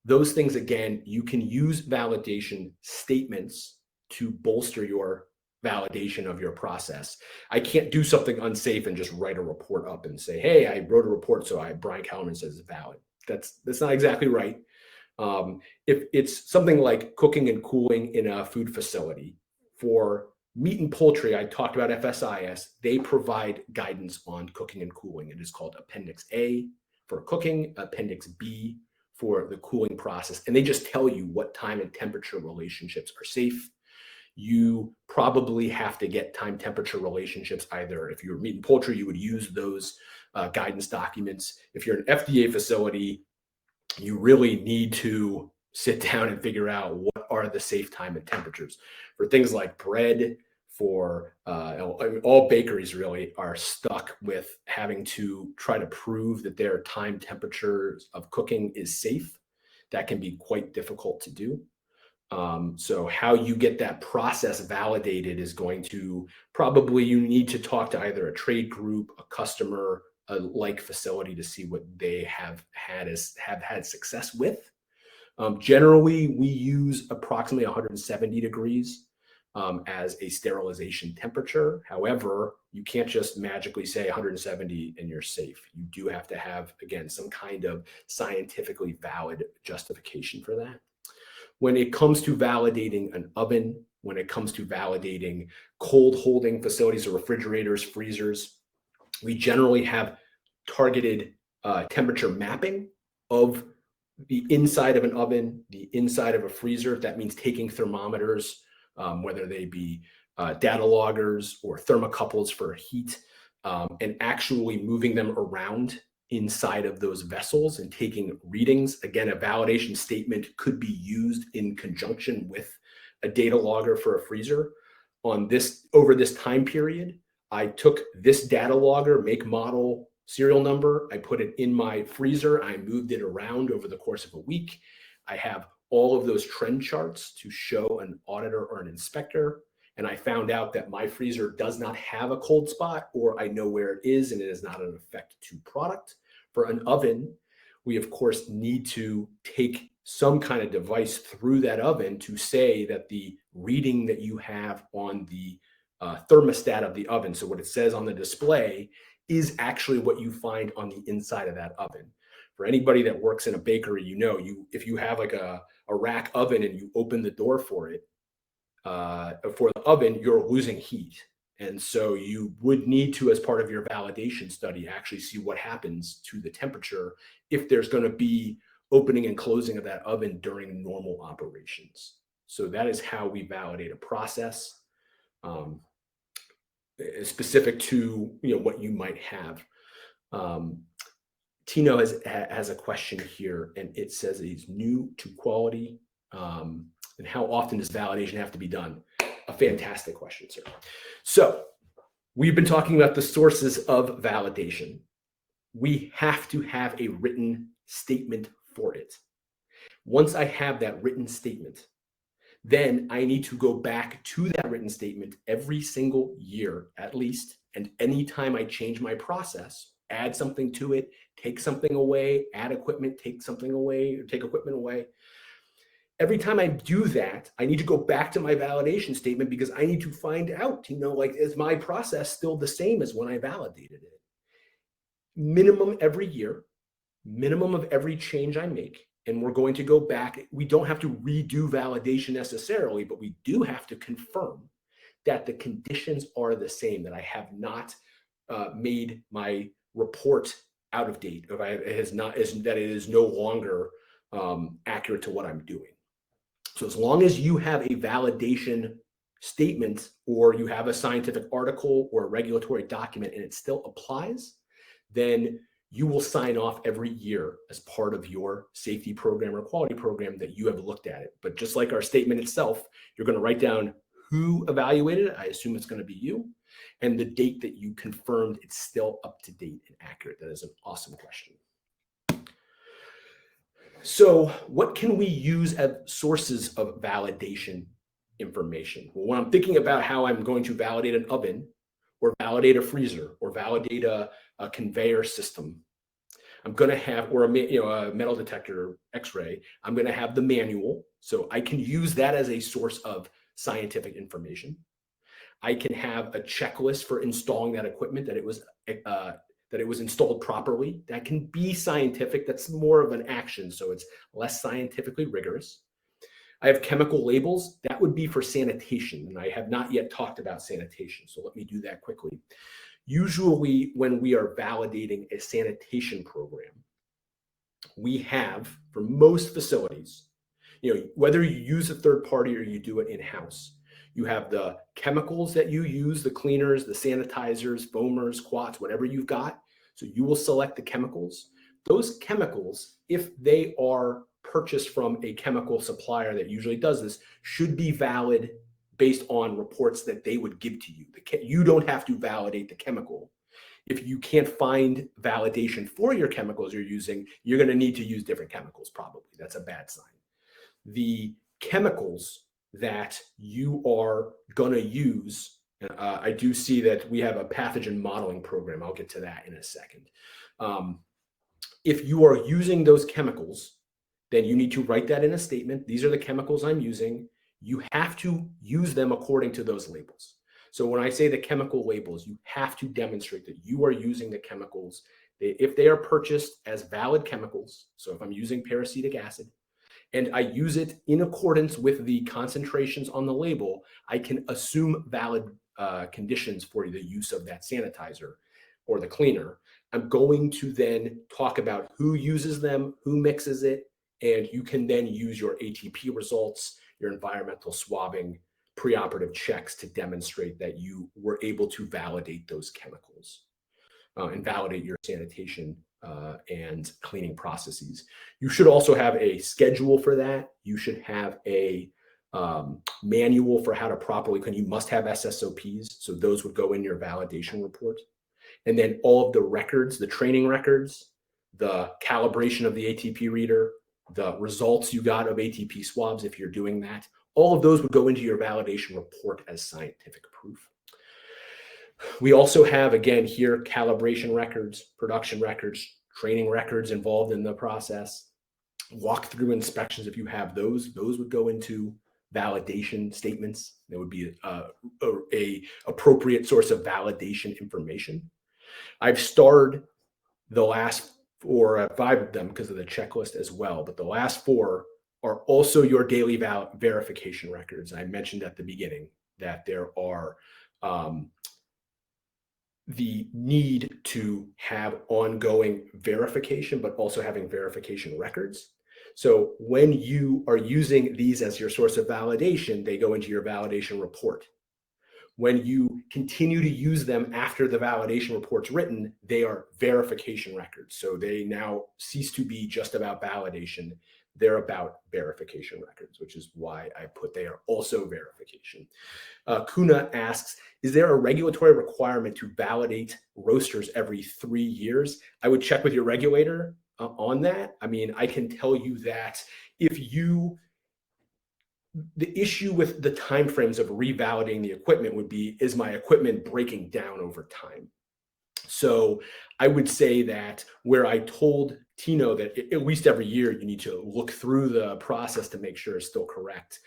those things, again, you can use validation statements to bolster your validation of your process. I can't do something unsafe and just write a report up and say, hey, I wrote a report, so Brian Kellerman says it's valid. That's not exactly right. If it's something like cooking and cooling in a food facility, for meat and poultry, I talked about FSIS, they provide guidance on cooking and cooling. It is called Appendix A for cooking, Appendix B for the cooling process. And they just tell you what time and temperature relationships are safe. You probably have to get time temperature relationships. Either if you're meat and poultry, you would use those guidance documents. If you're an FDA facility, you really need to sit down and figure out what are the safe time and temperatures. For things like bread, for all bakeries really are stuck with having to try to prove that their time temperatures of cooking is safe. That can be quite difficult to do. So how you get that process validated is going to probably, you need to talk to either a trade group, a customer, a like facility to see what they have had success with. Generally, we use approximately 170 degrees as a sterilization temperature. However, you can't just magically say 170 and you're safe. You do have to have, again, some kind of scientifically valid justification for that. When it comes to validating an oven, when it comes to validating cold holding facilities or refrigerators, freezers, we generally have targeted temperature mapping of the inside of an oven, the inside of a freezer. That means taking thermometers, whether they be data loggers or thermocouples for heat, and actually moving them around inside of those vessels and taking readings. Again, a validation statement could be used in conjunction with a data logger for a freezer. Over this time period, I took this data logger, make, model, serial number, I put it in my freezer, I moved it around over the course of a week. I have all of those trend charts to show an auditor or an inspector. And I found out that my freezer does not have a cold spot, or I know where it is and it is not an effect to product. For an oven, we of course need to take some kind of device through that oven to say that the reading that you have on the thermostat of the oven, so what it says on the display, is actually what you find on the inside of that oven. For anybody that works in a bakery, if you have like a rack oven and you open the door for it, for the oven, you're losing heat. And so you would need to, as part of your validation study, actually see what happens to the temperature if there's going to be opening and closing of that oven during normal operations. So that is how we validate a process, specific to what you might have. Tino has a question here, and it says he's new to quality. And how often does validation have to be done? A fantastic question, sir. So We've been talking about the sources of validation. We have to have a written statement for it. Once I have that written statement, then I need to go back to that written statement every single year at least. And anytime I change my process, add something to it, take something away, add equipment, take something away, or take equipment away. Every time I do that, I need to go back to my validation statement because I need to find out, like, is my process still the same as when I validated it? Minimum every year, minimum of every change I make. And we're going to go back. We don't have to redo validation necessarily, but we do have to confirm that the conditions are the same, that I have not made my report out of date, or that it is no longer accurate to what I'm doing. So as long as you have a validation statement, or you have a scientific article or a regulatory document and it still applies, then you will sign off every year as part of your safety program or quality program that you have looked at it. But just like our statement itself, you're going to write down who evaluated it. I assume it's going to be you, and the date that you confirmed it's still up to date and accurate. That is an awesome question. So what can we use as sources of validation information? Well, when I'm thinking about how I'm going to validate an oven, or validate a freezer, or validate a conveyor system, I'm going to have, or a metal detector, X-ray, I'm going to have the manual. So I can use that as a source of scientific information. I can have a checklist for installing that equipment, that it was installed properly. That can be scientific. That's more of an action, so it's less scientifically rigorous. I have chemical labels. That would be for sanitation, and I have not yet talked about sanitation, so let me do that quickly. Usually when we are validating a sanitation program, we have, for most facilities, whether you use a third party or you do it in-house, you have the chemicals that you use, the cleaners, the sanitizers, foamers, quats, whatever you've got. So you will select the chemicals. Those chemicals, if they are purchased from a chemical supplier that usually does this, should be valid based on reports that they would give to you. You don't have to validate the chemical. If you can't find validation for your chemicals you're using, you're going to need to use different chemicals probably. That's a bad sign. The chemicals that you are going to use, I do see that we have a pathogen modeling program. I'll get to that in a second. If you are using those chemicals, then you need to write that in a statement. These are the chemicals I'm using. You have to use them according to those labels. So when I say the chemical labels, you have to demonstrate that you are using the chemicals. If they are purchased as valid chemicals, so if I'm using peracetic acid, and I use it in accordance with the concentrations on the label, I can assume valid conditions for the use of that sanitizer or the cleaner. I'm going to then talk about who uses them, who mixes it, and you can then use your ATP results, your environmental swabbing, preoperative checks to demonstrate that you were able to validate those chemicals and validate your sanitation and cleaning processes. You should also have a schedule for that. You should have a manual for how to properly clean. You must have SSOPs, so those would go in your validation report. And then all of the records, the training records, the calibration of the ATP reader, the results you got of ATP swabs, if you're doing that, all of those would go into your validation report as scientific proof. We also have, again, here, calibration records, production records, training records involved in the process, walkthrough inspections. If you have those would go into validation statements. That would be a appropriate source of validation information. I've starred the last 4 or 5 of them because of the checklist as well, but the last 4 are also your daily verification records. I mentioned at the beginning that there are the need to have ongoing verification, but also having verification records. So when you are using these as your source of validation, they go into your validation report. When you continue to use them after the validation report's written, they are verification records. So they now cease to be just about validation. they're about verification records, which is why I put they are also verification. Kuna asks, is there a regulatory requirement to validate roasters every 3 years? I would check with your regulator on that. I mean, I can tell you that the issue with the timeframes of revalidating the equipment would be, is my equipment breaking down over time? So I would say that where I told Tino that at least every year you need to look through the process to make sure it's still correct.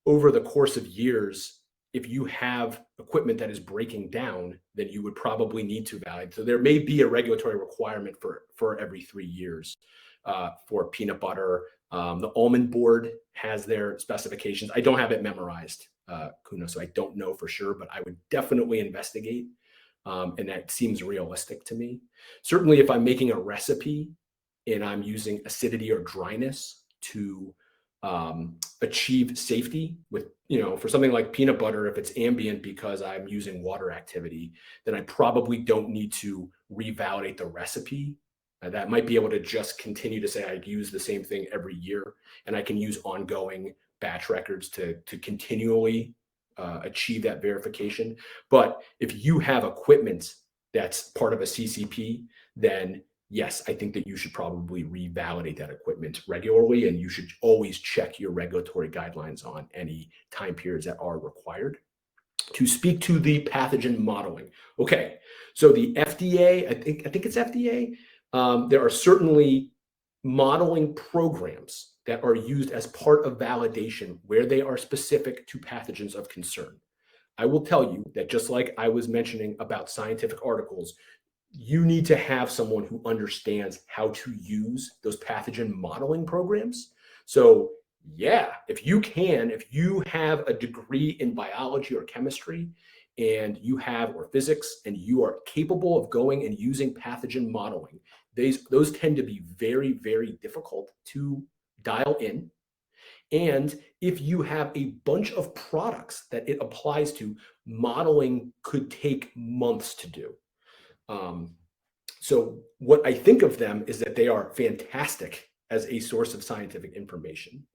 Over the course of years, if you have equipment that is breaking down, then you would probably need to validate. So there may be a regulatory requirement for every 3 years for peanut butter. The almond board has their specifications. I don't have it memorized, Kuna, so I don't know for sure, but I would definitely investigate. And that seems realistic to me. Certainly, if I'm making a recipe and I'm using acidity or dryness to achieve safety with, for something like peanut butter, if it's ambient because I'm using water activity, then I probably don't need to revalidate the recipe. That might be able to just continue to say I use the same thing every year, and I can use ongoing batch records to continually achieve that verification. But if you have equipment that's part of a CCP, then yes, I think that you should probably revalidate that equipment regularly, and you should always check your regulatory guidelines on any time periods that are required. To speak to the pathogen modeling. Okay, so the FDA, I think it's FDA, there are certainly modeling programs that are used as part of validation where they are specific to pathogens of concern. I will tell you that just like I was mentioning about scientific articles, you need to have someone who understands how to use those pathogen modeling programs. So yeah, if you have a degree in biology or chemistry or physics, and you are capable of going and using pathogen modeling, those tend to be very, very difficult to dial in. And if you have a bunch of products that it applies to, modeling could take months to do. So what I think of them is that they are fantastic as a source of scientific information.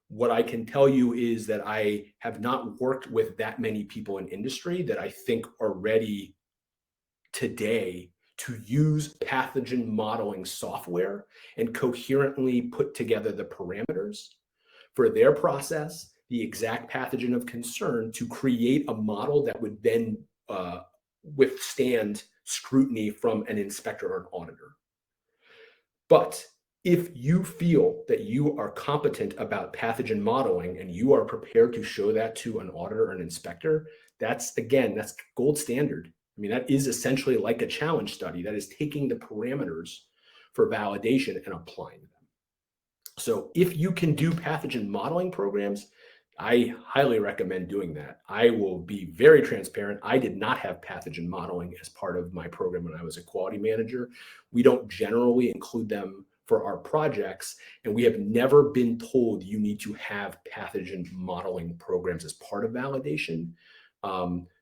What I can tell you is that I have not worked with that many people in industry that I think are ready today to use pathogen modeling software and coherently put together the parameters for their process, the exact pathogen of concern, to create a model that would then withstand scrutiny from an inspector or an auditor. But if you feel that you are competent about pathogen modeling and you are prepared to show that to an auditor or an inspector, that's gold standard. I mean, that is essentially like a challenge study that is taking the parameters for validation and applying them. So if you can do pathogen modeling programs, I highly recommend doing that. I will be very transparent. I did not have pathogen modeling as part of my program when I was a quality manager. We don't generally include them for our projects, and we have never been told you need to have pathogen modeling programs as part of validation.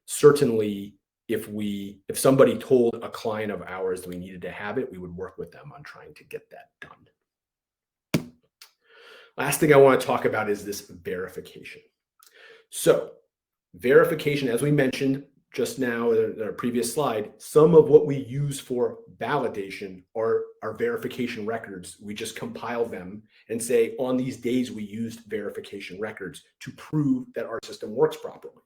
Certainly, if somebody told a client of ours that we needed to have it, we would work with them on trying to get that done. Last thing I want to talk about is this verification. So verification, as we mentioned just now in our previous slide, some of what we use for validation are our verification records. We just compile them and say, on these days, we used verification records to prove that our system works properly.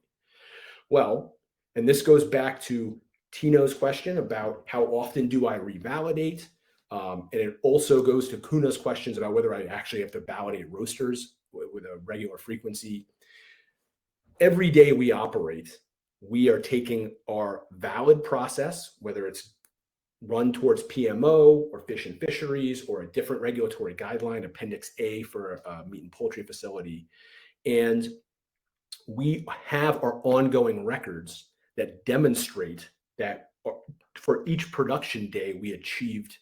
Well, and this goes back to Tino's question about how often do I revalidate? And it also goes to Kuna's questions about whether I actually have to validate roasters with a regular frequency. Every day we operate, we are taking our valid process, whether it's run towards PMO or fish and fisheries or a different regulatory guideline, Appendix A for a meat and poultry facility. And we have our ongoing records that demonstrate that for each production day, we achieved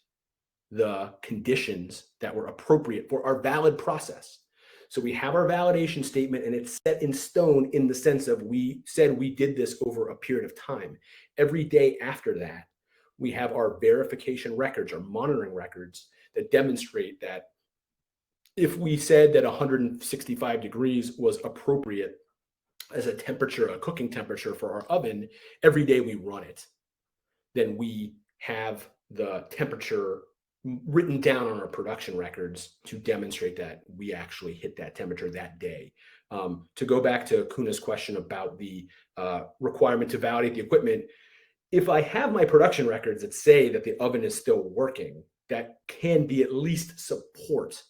the conditions that were appropriate for our valid process. So we have our validation statement, and it's set in stone in the sense of we said we did this over a period of time. Every day after that, we have our verification records, our monitoring records that demonstrate that if we said that 165 degrees was appropriate as a temperature, a cooking temperature for our oven, every day we run it, then we have the temperature written down on our production records to demonstrate that we actually hit that temperature that day. To go back to Kuna's question about the requirement to validate the equipment, if I have my production records that say that the oven is still working, that can be at least support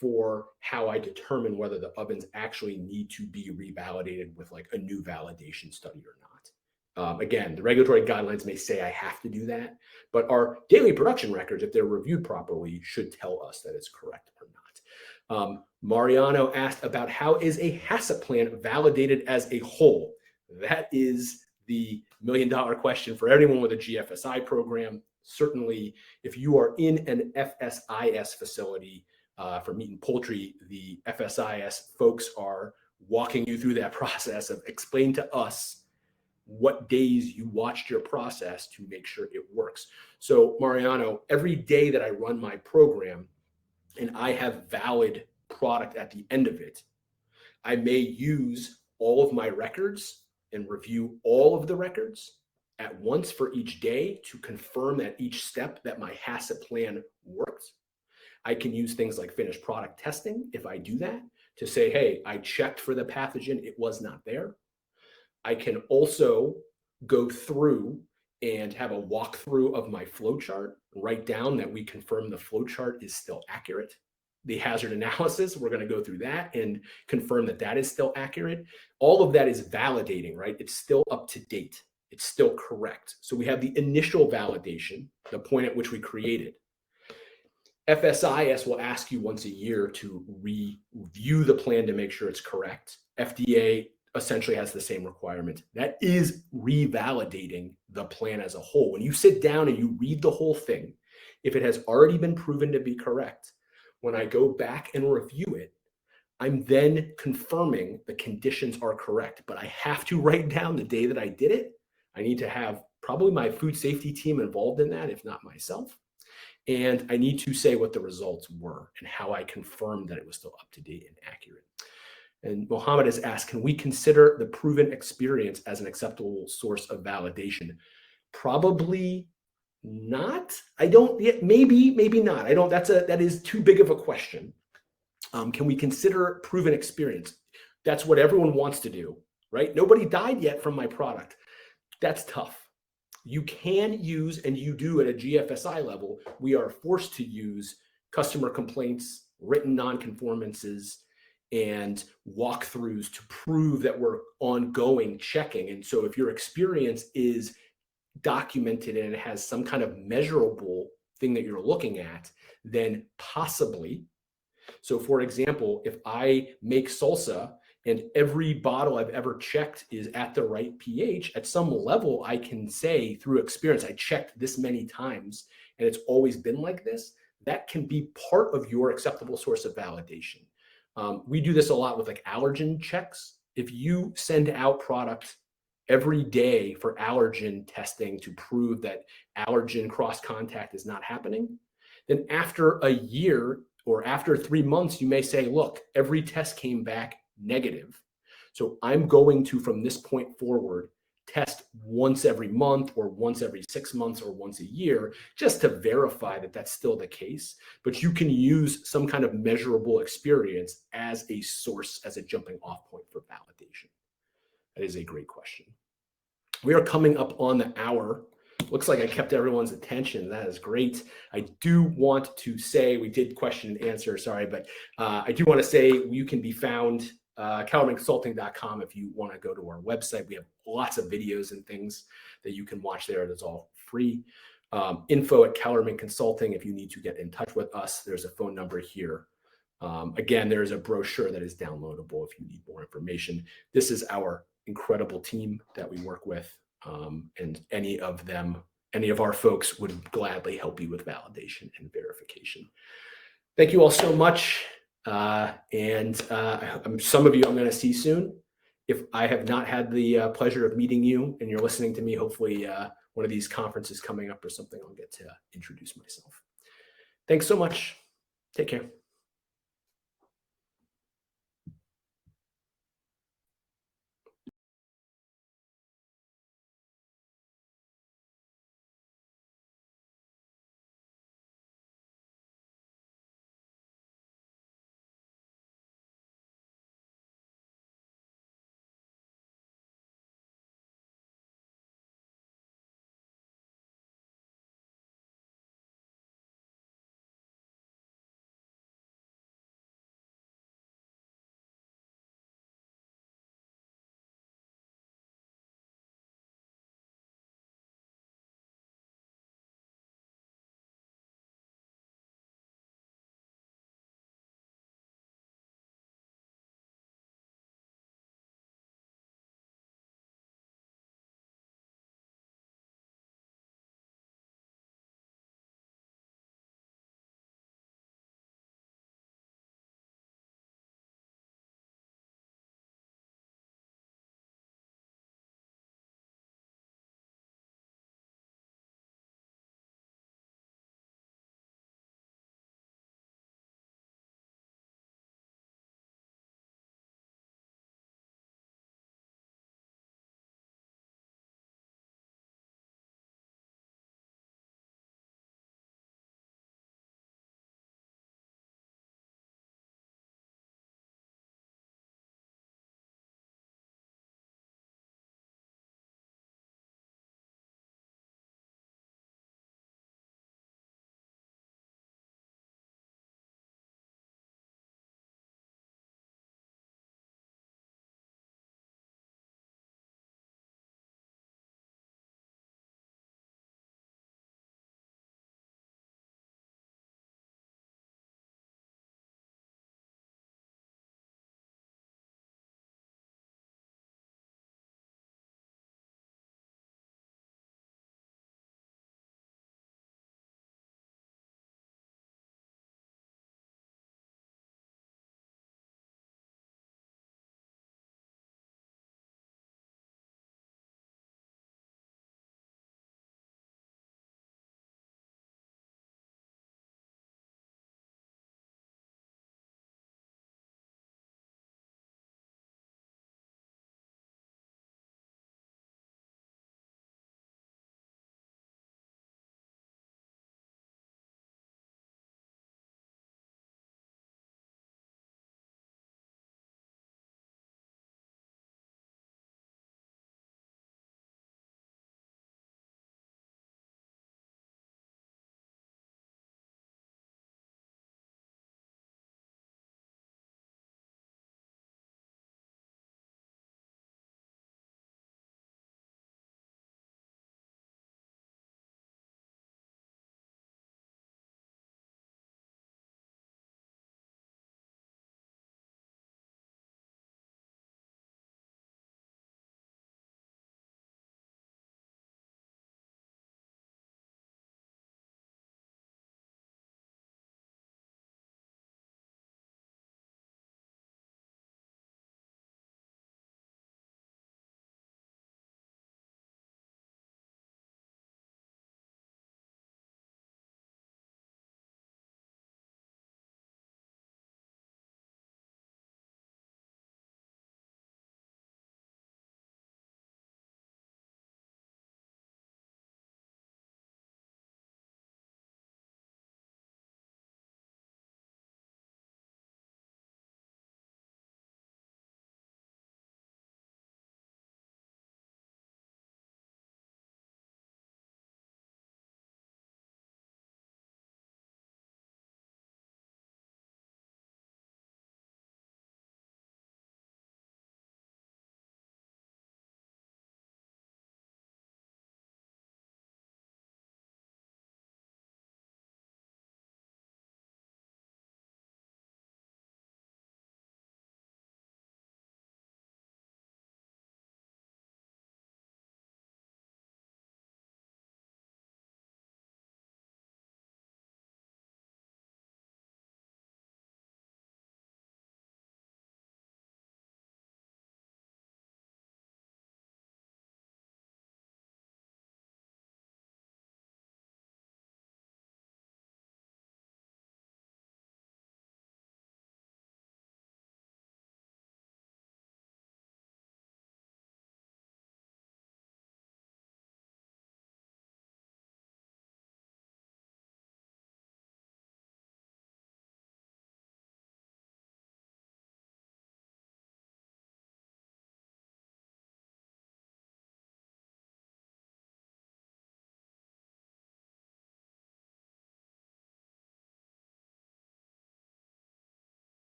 for how I determine whether the ovens actually need to be revalidated with like a new validation study or not. Again, the regulatory guidelines may say I have to do that, but our daily production records, if they're reviewed properly, should tell us that it's correct or not. Mariano asked about how is a HACCP plan validated as a whole? That is the million-dollar question for everyone with a GFSI program. Certainly, if you are in an FSIS facility for meat and poultry, the FSIS folks are walking you through that process of explain to us what days you watched your process to make sure it works. So Mariano, every day that I run my program and I have valid product at the end of it, I may use all of my records and review all of the records at once for each day to confirm at each step that my HACCP plan worked. I can use things like finished product testing if I do that to say, hey, I checked for the pathogen, it was not there. I can also go through and have a walkthrough of my flow chart, write down that we confirm the flow chart is still accurate. The hazard analysis, we're going to go through that and confirm that that is still accurate. All of that is validating, right? It's still up to date. It's still correct. So we have the initial validation, the point at which we created. FSIS will ask you once a year to review the plan to make sure it's correct. FDA essentially has the same requirement. That is revalidating the plan as a whole. When you sit down and you read the whole thing, if it has already been proven to be correct, when I go back and review it, I'm then confirming the conditions are correct, but I have to write down the day that I did it. I need to have probably my food safety team involved in that, if not myself. And I need to say what the results were and how I confirmed that it was still up to date and accurate. And Mohammed has asked, can we consider the proven experience as an acceptable source of validation? Probably not. I don't, maybe not. I don't, that is too big of a question. Can we consider proven experience? That's what everyone wants to do, right? Nobody died yet from my product. That's tough. You can use, and you do at a GFSI level, we are forced to use customer complaints, written nonconformances, and walkthroughs to prove that we're ongoing checking. And so if your experience is documented and it has some kind of measurable thing that you're looking at, then possibly. So for example, if I make salsa and every bottle I've ever checked is at the right pH, at some level I can say through experience, I checked this many times and it's always been like this. That can be part of your acceptable source of validation. We do this a lot with like allergen checks. If you send out product every day for allergen testing to prove that allergen cross contact is not happening, then after a year or after 3 months, you may say, look, every test came back negative. So I'm going to, from this point forward, test once every month or once every 6 months or once a year, just to verify that that's still the case. But you can use some kind of measurable experience as a source, as a jumping off point for validation. That is a great question. We are coming up on the hour. Looks like I kept everyone's attention. That is great. I do want to say, we did question and answer, sorry, but I do want to say you can be found kellermanconsulting.com if you want to go to our website. We have lots of videos and things that you can watch there. That's all free. Info at Kellerman Consulting if you need to get in touch with us. There's a phone number here. Again, there's a brochure that is downloadable if you need more information. This is our incredible team that we work with, and any of our folks would gladly help you with validation and verification. Thank you all so much. And some of you I'm going to see soon. If I have not had the pleasure of meeting you and you're listening to me, hopefully one of these conferences coming up or something, I'll get to introduce myself. Thanks so much. Take care.